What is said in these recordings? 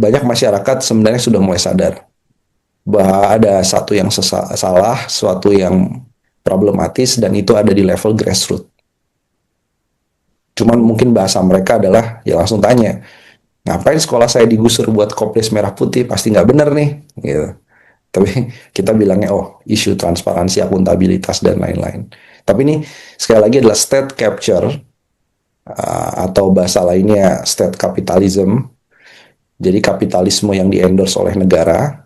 banyak masyarakat sebenarnya sudah mulai sadar bahwa ada satu yang salah, suatu yang problematis, dan itu ada di level grassroots. Cuman mungkin bahasa mereka adalah ya langsung tanya, ngapain sekolah saya digusur buat kopdes merah putih, pasti nggak bener nih, gitu. Tapi kita bilangnya, oh, isu transparansi, akuntabilitas, dan lain-lain. Tapi ini sekali lagi adalah state capture, atau bahasa lainnya state capitalism. Jadi kapitalisme yang di-endorse oleh negara.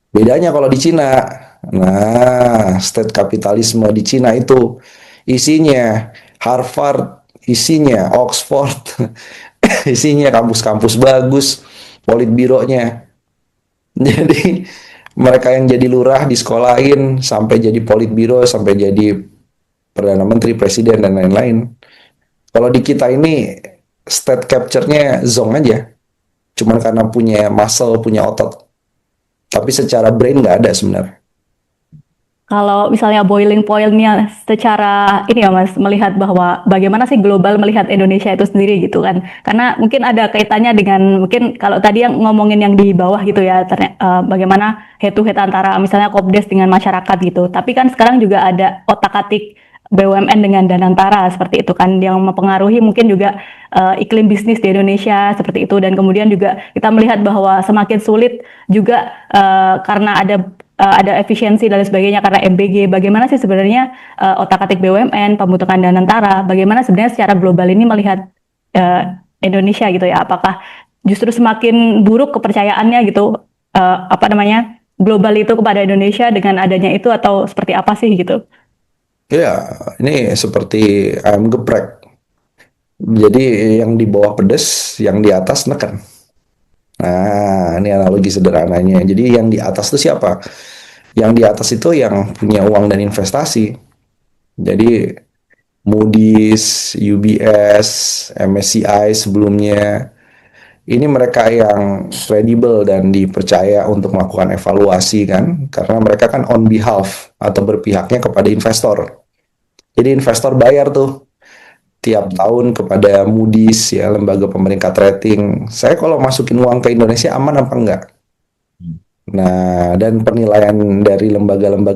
Bedanya kalau di Cina, nah, state kapitalisme di Cina itu isinya Harvard, isinya Oxford, isinya kampus-kampus bagus, politbironya. Jadi mereka yang jadi lurah disekolahin sampai jadi politbiro, sampai jadi perdana menteri, presiden, dan lain-lain. Kalau di kita ini state capture-nya zong aja, cuman karena punya muscle, punya otot. Tapi secara brain nggak ada sebenarnya. Kalau misalnya boiling point-nya secara ini ya Mas, melihat bahwa bagaimana sih global melihat Indonesia itu sendiri gitu kan. Karena mungkin ada kaitannya dengan, mungkin kalau tadi yang ngomongin yang di bawah gitu ya, bagaimana head to head antara misalnya Kopdes dengan masyarakat gitu. Tapi kan sekarang juga ada otak-atik BUMN dengan Danantara seperti itu kan, yang mempengaruhi mungkin juga iklim bisnis di Indonesia seperti itu. Dan kemudian juga kita melihat bahwa semakin sulit juga karena ada efisiensi dan sebagainya karena MBG. Bagaimana sih sebenarnya otak-atik BUMN, pembentukan Danantara, bagaimana sebenarnya secara global ini melihat Indonesia gitu ya? Apakah justru semakin buruk kepercayaannya gitu, global itu kepada Indonesia dengan adanya itu, atau seperti apa sih gitu? Ya, ini seperti ayam geprek. Jadi yang di bawah pedes, yang di atas neken. Nah, ini analogi sederhananya. Jadi yang di atas itu siapa? Yang di atas itu yang punya uang dan investasi. Jadi Moody's, UBS, MSCI sebelumnya, ini mereka yang kredibel dan dipercaya untuk melakukan evaluasi kan, karena mereka kan on behalf atau berpihaknya kepada investor. Jadi investor bayar tuh tiap tahun kepada Moody's, ya, lembaga pemeringkat rating. Saya kalau masukin uang ke Indonesia aman apa enggak? Nah, dan penilaian dari lembaga-lembaga